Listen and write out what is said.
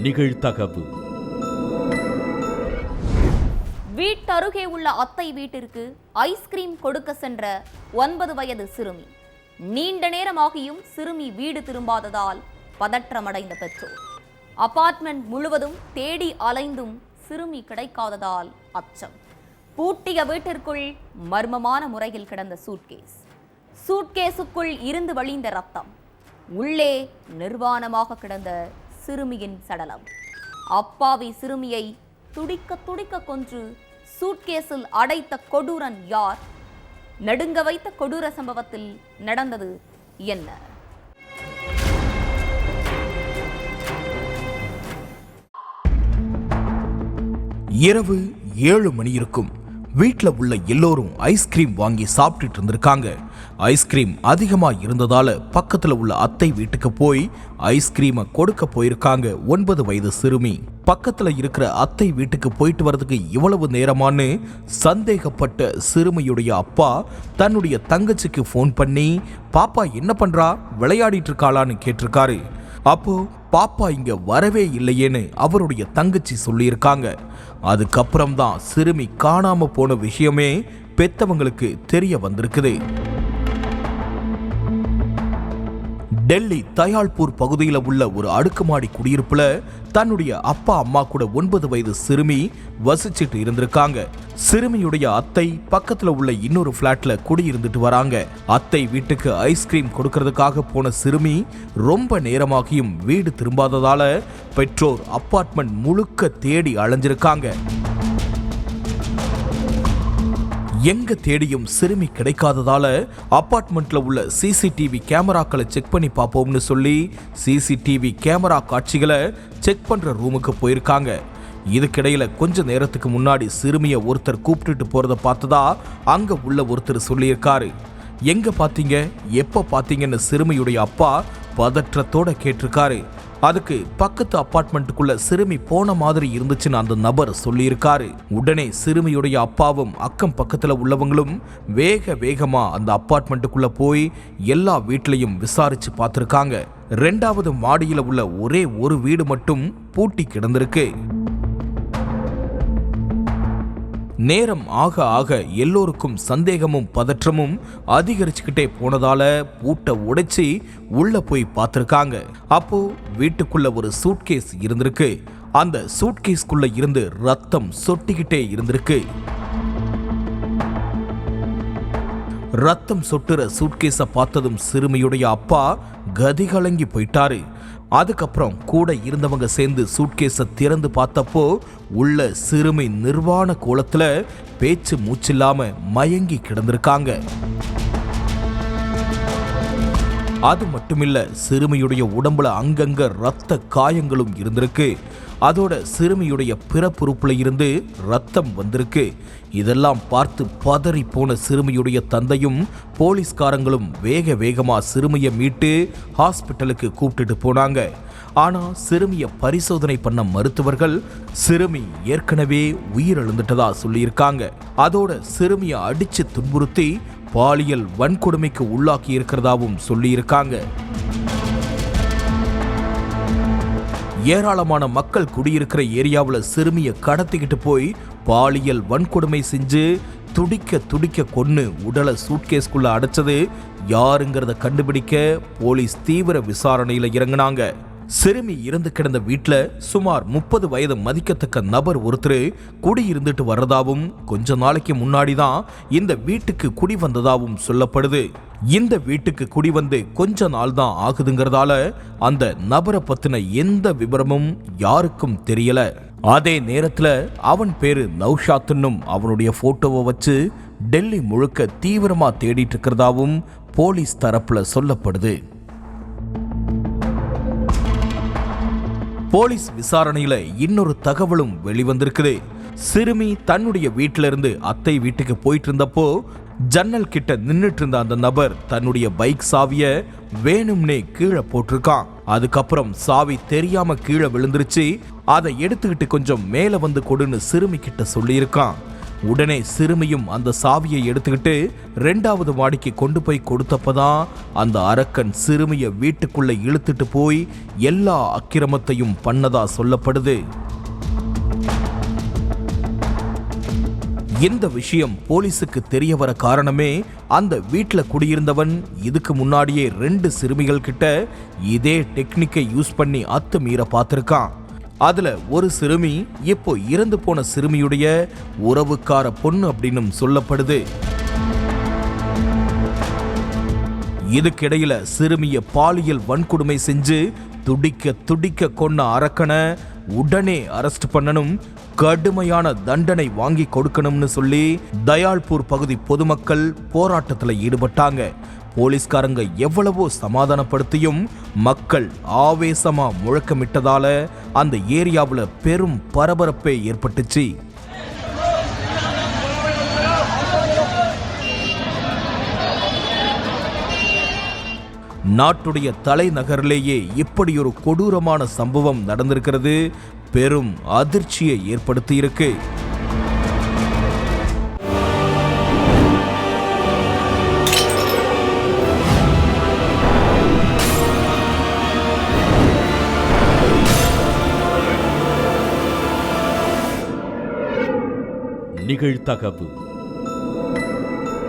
நிகழ்தகவு. வீட்டருகே உள்ள அத்தை வீட்டிற்கு ஐஸ்கிரீம் கொடுக்க சென்ற 9 வயது சிறுமி. நீண்ட நேரமாகியும் சிறுமி வீடு திரும்பாததால் பதற்றமடைந்த பெற்றோர். அபார்ட்மெண்ட் முழுவதும் தேடி அலைந்தும் சிறுமி கிடைக்காததால் அச்சம். பூட்டிய வீட்டிற்குள் மர்மமான முறையில் கிடந்த சூட்கேஸ். சூட்கேஸுக்குள் இருந்து வழிந்த ரத்தம். உள்ளே நிர்வாணமாக கிடந்த சிறுமியின் சடலம். அப்பாவி சிறுமியை துடிக்க துடிக்க கொன்று சூட்கேஸில் அடைத்த கொடூரன் யார்? நடுங்க வைத்த கொடூர சம்பவத்தில் நடந்தது என்ன? இரவு 7 மணி இருக்கும். வீட்டில் உள்ள எல்லோரும் ஐஸ்கிரீம் வாங்கி சாப்பிட்டுட்டு இருந்திருக்காங்க. ஐஸ்கிரீம் அதிகமா இருந்ததால பக்கத்துல உள்ள அத்தை வீட்டுக்கு போய் ஐஸ்கிரீமை கொடுக்க போயிருக்காங்க 9 வயது சிறுமி. பக்கத்துல இருக்கிற அத்தை வீட்டுக்கு போயிட்டு வரதுக்கு இவ்வளவு நேரமானு சந்தேகப்பட்ட சிறுமியுடைய அப்பா தன்னுடைய தங்கச்சிக்கு ஃபோன் பண்ணி, பாப்பா என்ன பண்றா, விளையாடிட்டு இருக்காளான்னு கேட்டிருக்காரு. அப்போ பாப்பா இங்க வரவே இல்லையேன்னு அவருடைய தங்கச்சி சொல்லியிருக்காங்க. அதுக்கப்புறம் தான் சிறுமி காணாம போன விஷயமே பெத்தவங்களுக்கு தெரிய வந்திருக்குது. டெல்லி தயாள்பூர் பகுதியில் உள்ள ஒரு அடுக்குமாடி குடியிருப்புல தன்னுடைய அப்பா அம்மா கூட 9 வயது சிறுமி வசிச்சுட்டு இருந்திருக்காங்க. சிறுமியுடைய அத்தை பக்கத்துல உள்ள இன்னொரு பிளாட்ல குடியிருந்துட்டு வராங்க. அத்தை வீட்டுக்கு ஐஸ்கிரீம் கொடுக்கறதுக்காக போன சிறுமி ரொம்ப நேரமாகியும் வீடு திரும்பாததால பெற்றோர் அபார்ட்மெண்ட் முழுக்க தேடி அலைஞ்சிருக்காங்க. எங்க தேடியும் சிறுமி கிடைக்காததால அபார்ட்மெண்ட்ல உள்ள சிசிடிவி கேமராக்களை செக் பண்ணி பார்ப்போம்னு சொல்லி சிசிடிவி கேமரா காட்சிகளை செக் பண்ற ரூமுக்கு போயிருக்காங்க. இதுக்கிடையில கொஞ்ச நேரத்துக்கு முன்னாடி சிறுமியை ஒருத்தர் கூப்பிட்டுட்டு போறத பார்த்ததா அங்க உள்ள ஒருத்தர் சொல்லியிருக்காரு. எங்க பாத்தீங்க, எப்ப பாத்தீங்கன்னு சிறுமியுடைய அப்பா பதற்றத்தோட கேட்டிருக்காரு. அதுக்கு பக்கத்து அபார்ட்மெண்ட்டுக்குள்ள சிறுமி போன மாதிரி இருந்துச்சுன்னு அந்த நபர் சொல்லியிருக்காரு. உடனே சிறுமியுடைய அப்பாவும் அக்கம் பக்கத்துல உள்ளவங்களும் வேகமா அந்த அபார்ட்மெண்ட்டுக்குள்ள போய் எல்லா வீட்லயும் விசாரிச்சு பார்த்திருக்காங்க. 2வது மாடியில உள்ள ஒரே ஒரு வீடு மட்டும் பூட்டி கிடந்திருக்கு. நேரம் ஆக ஆக எல்லோருக்கும் சந்தேகமும் பதற்றமும் அதிகரிச்சுக்கிட்டே போனதால பூட்டை உடைச்சி உள்ள போய் பார்த்திருக்காங்க. அப்போ வீட்டுக்குள்ள ஒரு சூட்கேஸ் இருந்திருக்கு. அந்த சூட்கேஸ்க்குள்ள இருந்து ரத்தம் சொட்டிக்கிட்டே இருந்திருக்கு. ரத்தம் சொட்டுற சூட்கேஸை பார்த்ததும் சிறுமியுடைய அப்பா கதிகலங்கி போயிட்டாரு. அதுக்கப்புறம் கூட இருந்தவங்க சேர்ந்து சூட்கேஸை திறந்து பார்த்தப்போ உள்ள சிறுமி நிர்வாண கோலத்துல பேச்சு மூச்சில்லாம மயங்கி கிடந்திருக்காங்க. அது மட்டுமில்ல, சிறுமியுடைய உடம்புல அங்கங்க ரத்த காயங்களும் இருந்திருக்கு. அதோட சிறுமியுடைய பிறப்புறுப்புல இருந்து ரத்தம் வந்திருக்கு. இதெல்லாம் பார்த்து பதறி போன சிறுமியுடைய தந்தையும் போலீஸ்காரங்களும் வேகமா சிறுமியை மீட்டு ஹாஸ்பிட்டலுக்கு கூப்பிட்டுட்டு போனாங்க. ஆனா சிறுமியை பரிசோதனை பண்ண மருத்துவர்கள் சிறுமி ஏற்கனவே உயிரிழந்துட்டதா சொல்லியிருக்காங்க. அதோட சிறுமியை அடிச்சு துன்புறுத்தி பாலியல் வன்கொடுமைக்கு உள்ளாக்கி இருக்கிறதாவும் சொல்லியிருக்காங்க. ஏராளமான மக்கள் குடியிருக்கிற ஏரியாவில் சிறுமியை கடத்திக்கிட்டு போய் பாலியல் வன்கொடுமை செஞ்சு துடிக்க கொன்னு உடலை சூட்கேஸ்குள்ள அடைச்சது யாருங்கிறத கண்டுபிடிக்க போலீஸ் தீவிர விசாரணையில இறங்கினாங்க. சிறுமி இறந்து கிடந்த வீட்டுல சுமார் 30 வயது மதிக்கத்தக்க நபர் ஒருத்தர் குடி இருந்துட்டு வர்றதாவும் கொஞ்ச நாளைக்கு முன்னாடிதான் இந்த வீட்டுக்கு குடி வந்ததாவும் சொல்லப்படுது. இந்த வீட்டுக்கு குடி வந்து கொஞ்ச நாள் தான் ஆகுதுங்கிறதால அந்த நபரை பத்தின எந்த விவரமும் யாருக்கும் தெரியல. அதே நேரத்துல அவன் பேரு நௌஷாத்னும் அவனுடைய போட்டோவை வச்சு டெல்லி முழுக்க தீவிரமா தேடிட்டு இருக்கிறதாவும் போலீஸ் தரப்புல சொல்லப்படுது. போலீஸ் விசாரணையில இன்னொரு தகவலும் வெளிவந்திருக்குது. சிறுமி தன்னுடைய வீட்டில இருந்து அத்தை வீட்டுக்கு போயிட்டு இருந்தப்போ ஜன்னல் கிட்ட நின்னுட்டு இருந்த அந்த நபர் தன்னுடைய பைக் சாவிய வேணும்னே கீழே போட்டிருக்கான். அதுக்கப்புறம் சாவி தெரியாம கீழே விழுந்துருச்சு. அதை எடுத்துக்கிட்டு கொஞ்சம் மேல வந்து கொடுன்னு சிறுமி கிட்ட சொல்லியிருக்கான். உடனே சிறுமியும் அந்த சாவியை எடுத்துக்கிட்டு 2வது மாடிக்கு கொண்டு போய் கொடுத்தப்பதான் அந்த அரக்கன் சிறுமிய வீட்டுக்குள்ள இழுத்துட்டு போய் எல்லா அக்கிரமத்தையும் பண்ணதா சொல்லப்படுது. இந்த விஷயம் போலீஸுக்கு தெரிய வர காரணமே அந்த வீட்டில் குடியிருந்தவன் இதுக்கு முன்னாடியே 2 சிறுமிகள் கிட்ட இதே டெக்னிக்கை யூஸ் பண்ணி அத்துமீற பார்த்திருக்கான். அதுல ஒரு சிறுமி இப்போ இறந்து போன சிறுமியுடைய உறவுக்கார பொண்ணு அப்படின்னு சொல்லப்படுது. இதுக்கிடையில சிறுமிய பாலியல் வன்கொடுமை செஞ்சு துடிக்க துடிக்க கொன்ன அரக்கனை உடனே அரெஸ்ட் பண்ணணும், கடுமையான தண்டனை வாங்கி கொடுக்கணும்னு சொல்லி தயாள்பூர் பகுதி பொதுமக்கள் போராட்டத்தில் ஈடுபட்டாங்க. போலீஸ்காரங்க எவ்வளவோ சமாதானப்படுத்தியும் மக்கள் ஆவேசமா முழக்கமிட்டதால அந்த ஏரியாவுல பெரும் பரபரப்பே ஏற்பட்டுச்சு. நாட்டுடைய தலைநகரிலேயே இப்படி ஒரு கொடூரமான சம்பவம் நடந்திருக்கிறது பெரும் அதிர்ச்சியை ஏற்படுத்தி இருக்கு. நிகழ்தகவு